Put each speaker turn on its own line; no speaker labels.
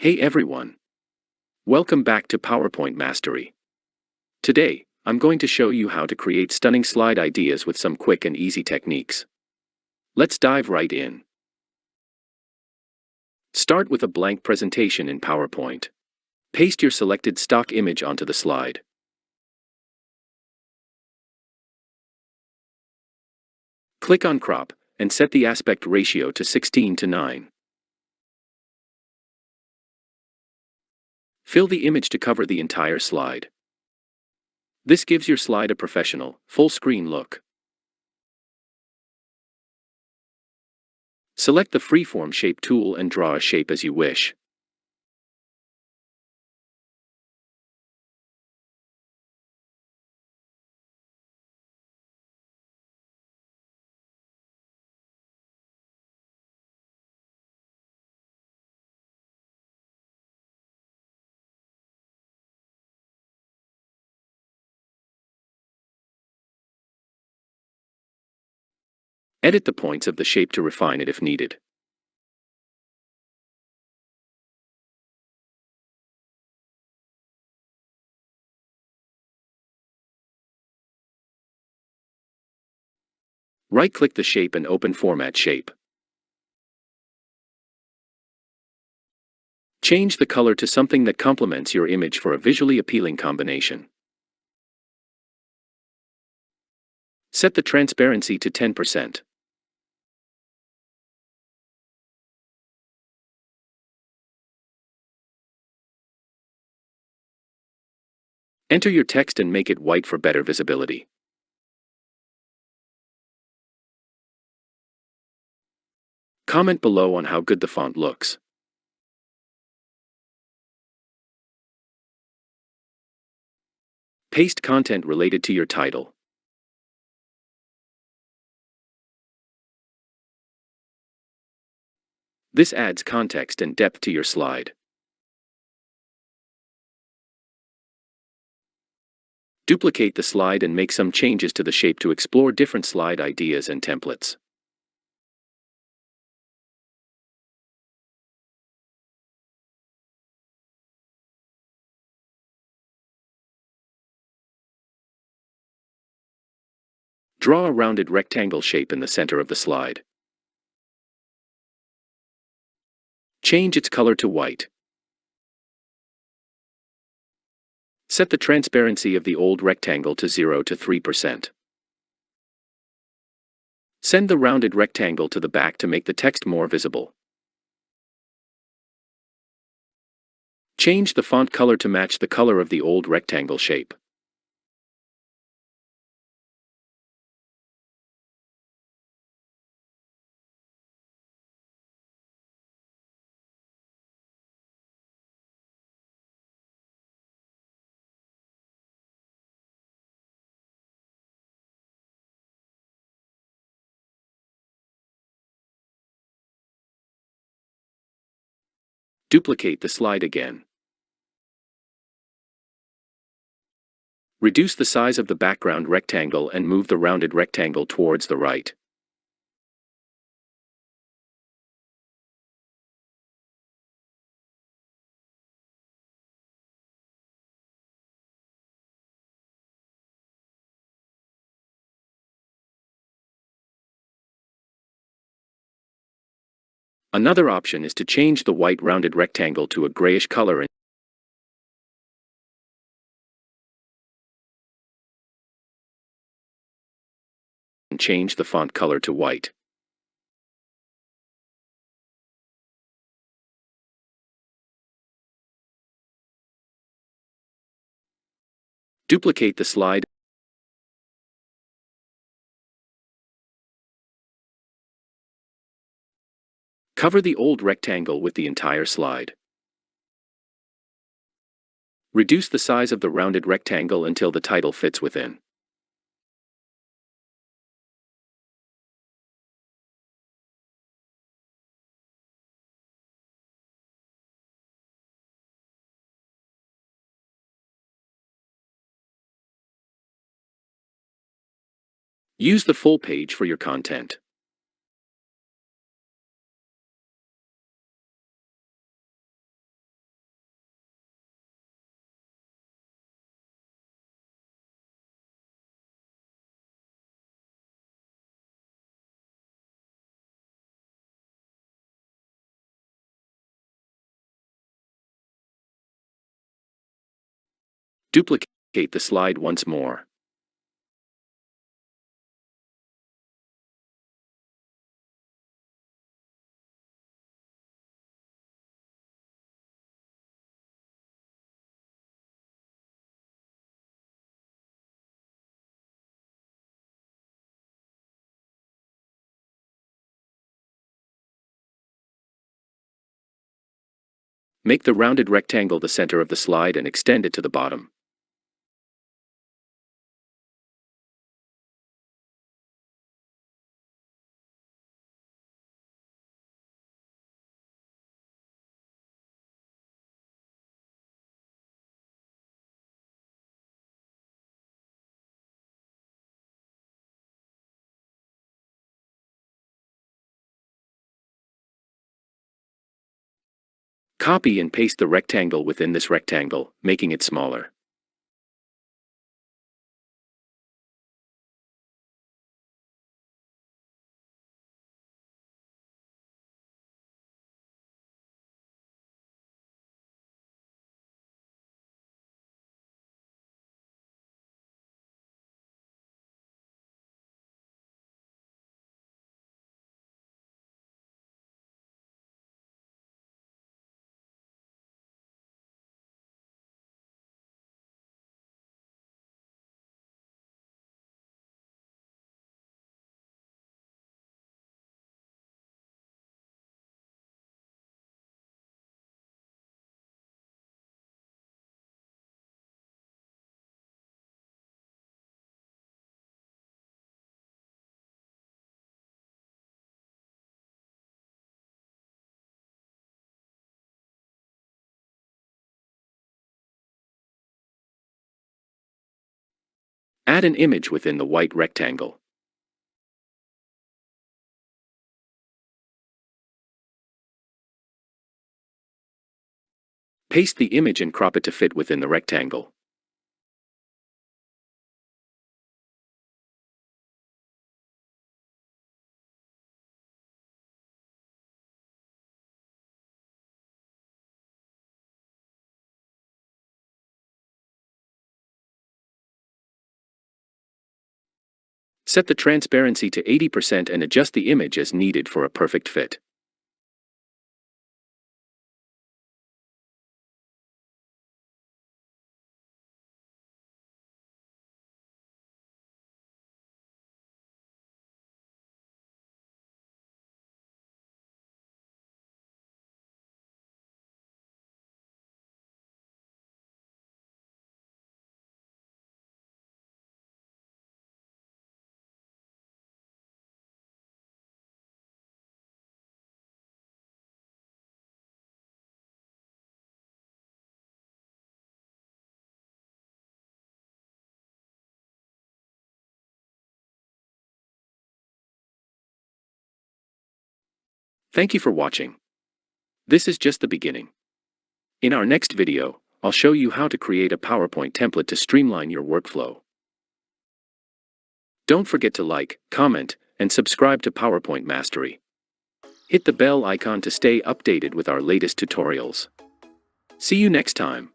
Hey everyone! Welcome back to PowerPoint Mastery. Today, I'm going to show you how to create stunning slide ideas with some quick and easy techniques. Let's dive right in. Start with a blank presentation in PowerPoint. Paste your selected stock image onto the slide. Click on Crop, and set the aspect ratio to 16:9. Fill the image to cover the entire slide. This gives your slide a professional, full-screen look. Select the Freeform Shape tool and draw a shape as you wish. Edit the points of the shape to refine it if needed. Right-click the shape and open Format Shape. Change the color to something that complements your image for a visually appealing combination. Set the transparency to 10%. Enter your text and make it white for better visibility. Comment below on how good the font looks. Paste content related to your title. This adds context and depth to your slide. Duplicate the slide and make some changes to the shape to explore different slide ideas and templates. Draw a rounded rectangle shape in the center of the slide. Change its color to white. Set the transparency of the old rectangle to 0 to 3%. Send the rounded rectangle to the back to make the text more visible. Change the font color to match the color of the old rectangle shape. Duplicate the slide again. Reduce the size of the background rectangle and move the rounded rectangle towards the right. Another option is to change the white rounded rectangle to a grayish color and change the font color to white. Duplicate the slide. Cover the old rectangle with the entire slide. Reduce the size of the rounded rectangle until the title fits within. Use the full page for your content. Duplicate the slide once more. Make the rounded rectangle the center of the slide and extend it to the bottom. Copy and paste the rectangle within this rectangle, making it smaller. Add an image within the white rectangle. Paste the image and crop it to fit within the rectangle. Set the transparency to 80% and adjust the image as needed for a perfect fit. Thank you for watching. This is just the beginning. In our next video, I'll show you how to create a PowerPoint template to streamline your workflow. Don't forget to like, comment, and subscribe to PowerPoint Mastery. Hit the bell icon to stay updated with our latest tutorials. See you next time.